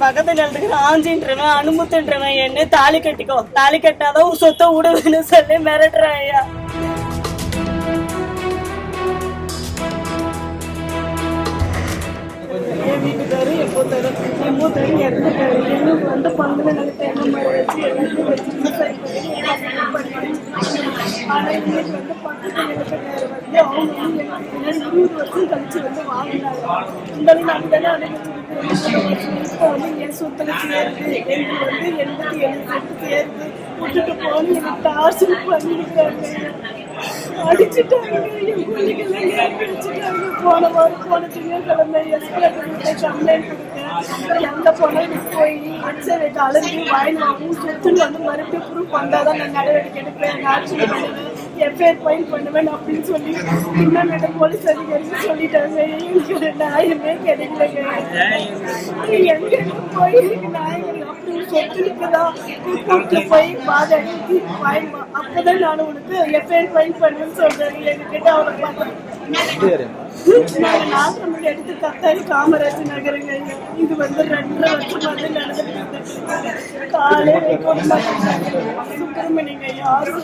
பக்கத்துல இருக்கிற ஆஞ்சின்றவன் அனுமத்துன்றவன் என்ன தாலி கட்டிக்கோ, தாலி கட்டாதான் உன் சொத்தை விடுவேன்னு சொல்லி மிரட்டுறான் ஐயா. என் வீட்டுக்காரு எப்போ தரும் என் மூத்தரும் இறந்துட்டாரு. எனக்கு வந்து பங்குல நாங்கள் தேங்க மாதிரி வச்சு எல்லாத்தையும் வச்சு விவசாயம் பண்ணி ஆனால் இன்னைக்கு வந்து பக்கத்து நிலக்கட்டாரு வந்து அவங்க வந்து எனக்கு 20 வருஷம் கழிச்சு வந்து வாங்கினாங்க. இருந்தாலும் நான் தானே அனுபவிச்சிருக்கேன். இப்போ வந்து என் சொத்துல சேருது, எனக்கு வந்து 87 செட்டு சேருது, விட்டுட்டு போன்னு எனக்கு டார்ச்சர் பண்ணிருக்காங்க. அடிச்சுட்டாங்க, என் பிள்ளைகள்லாம் ஏற்றி வச்சுட்டாங்க. போன வாரம் போன திங்கட்கிழமை எஸ்பிளேட்டர் கம்ப்ளைண்ட் கொடுத்தேன். எந்த பொண்ணு போய் எச்சரிக்கை அழைச்சி வாயில் வாங்கி சொத்துன்னு வந்து மறுபடியும் ப்ரூஃப் வந்தால் தான் நான் நடவடிக்கை எடுப்பேன், ஆட்சி பண்ணுவேன், எஃப்ஐஆர் ஃபைல் பண்ணுவேன் அப்படின்னு சொல்லி இன்னொரு போலீஸ் அதிகாரிகள் சொல்லிட்டாங்க. எனக்கு நியாயமே கிடைக்கலங்க. எங்க போயிருக்கு நியாயம் அப்படி சொத்துக்குதான் கூப்பிட்டு போய் பாதகி அப்பதான் நான் உனக்கு எஃப்ஐஆர் ஃபைல் பண்ணுவேன்னு சொல்றாங்க. எங்ககிட்ட அவளை பார்த்தேன். நாங்கள் 4 மணி எடுத்து கத்தாரி காமராஜ் நகருங்க. இது வந்து 2.5 வருஷம் வந்து நடந்துட்டு காலையில சுப்பிரமணியங்க யாரும்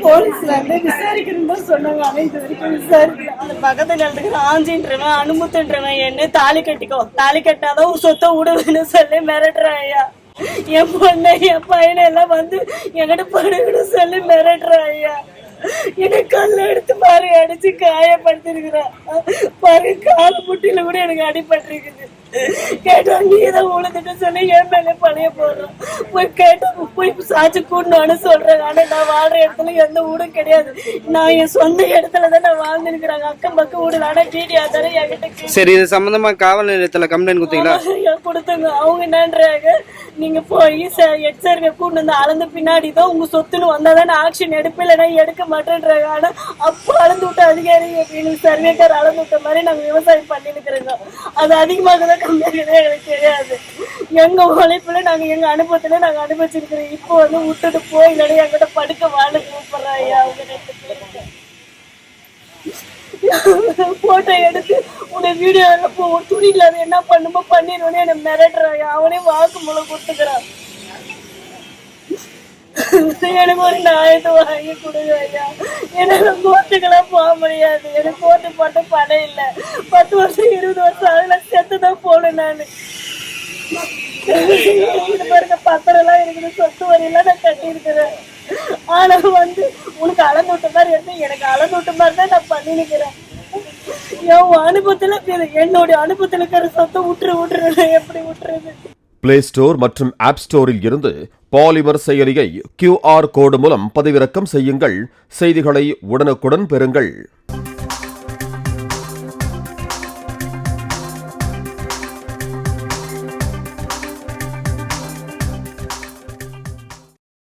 போலீஸ் வந்து விசாரிக்கணும்னு தான் சொன்னாங்க. ஆனா இது வரைக்கும் விசாரிக்கல. அந்த பக்கத்துல இருக்கிற ஆஞ்சின்றவன் அனுமத்துன்றவன் என்ன தாலி கட்டிக்கோ, தாலி கட்டாதான் உன் சொத்தை விடுவேன்னு சொல்லி மிரட்டுறான் ஐயா. என் பொண்ணை என் பையனை எல்லாம் வந்து என்கிட்ட படுகன்னு சொல்லி மிரட்டுறான் ஐயா. எனக்கு கல்ல எடுத்து பாரு அடிச்சு காயப்படுத்திருக்கிறேன். பாரு கால் முட்டில கூட எனக்கு அடிபட்டிருக்குது. கேட்டா நீதான் உழுதுட்டு சொல்லி என் மேலே பழைய போடுறோம். போய் கேட்டா போய் சாட்சி கூடணும்னு சொல்றேன். ஆனா நான் வாழ்ற இடத்துல எந்த வீடும் கிடையாது. நான் என் சொந்த இடத்துலதான் நான் வாழ்ந்துருக்கிறாங்க. அக்கம் பக்கம் வீடுல. ஆனா டிடி ஆதாரம் என்கிட்ட. சரி, இது சம்பந்தமா காவல் நிலையத்துல கம்ப்ளைண்ட் கொடுத்தீங்களா? கொடுத்தங்க. அவங்க என்னன்றாங்க, நீங்க போய் எச்சரிக்கை கூண்டு வந்து அளந்து பின்னாடிதான் உங்க சொத்துன்னு வந்தாதான் ஆக்ஷன் எடுப்பு, இல்லைன்னா எடுக்க மாட்டேன்றாங்க. ஆனா அப்போ அளந்து விட்ட அதிகாரி சர்வேக்கார் அளந்து விட்ட மாதிரி நாங்க விவசாயம் பண்ணிருக்கிறோங்க. அது அதிகமாக தான் கம்மியாக எனக்கு தெரியாது. எங்க உழைப்புல நாங்க எங்க அனுபவத்துல நாங்க அனுபவிச்சிருக்கிறோம். இப்போ வந்து விட்டுட்டு போய் இல்லைன்னா எங்கிட்ட படுக்க வாழ கூப்பிடுறாங்க. அவங்க 2 பேருக்கு போட்டோ எடுத்து உன்னை வீடியோ துணியில அது என்ன பண்ணுமோ பண்ணிடுவோன்னு என்ன மிரட்டுறாங்க. அவனே வாக்கு மூலம் கொடுத்துக்கிறான். எனக்கு ஒரு நியாயத்தை வாங்கி கொடுங்க ஐயா. என்னால கோர்ட்டுக்கெல்லாம் போக முடியாது. எனக்கு கோர்ட்டு போட்ட பணம் இல்லை. 10 வருஷம் 20 வருஷம் அதுல செத்துதான் போகணும். நான் இது பாருங்க பத்திரம் எல்லாம் இருக்குது, சொத்து வரையெல்லாம் நான் கட்டி இருக்கிறேன். ஆனா வந்து உனக்கு அளந்து விட்ட மாதிரி இருந்து எனக்கு அளந்து விட்ட மாதிரி தான் நான் பண்ணி நிக்கிறேன். என் அனுபவத்துல என்னுடைய அனுபவத்துல இருக்கிற சொத்தை விட்டுரு எப்படி விட்டுறது? பிளே ஸ்டோர் மற்றும் ஆப் ஸ்டோரில் இருந்து பாலிமர் செயலியை QR கோடு மூலம் பதிவிறக்கம் செய்யுங்கள். செய்திகளை உடனுக்குடன் பெறுங்கள்.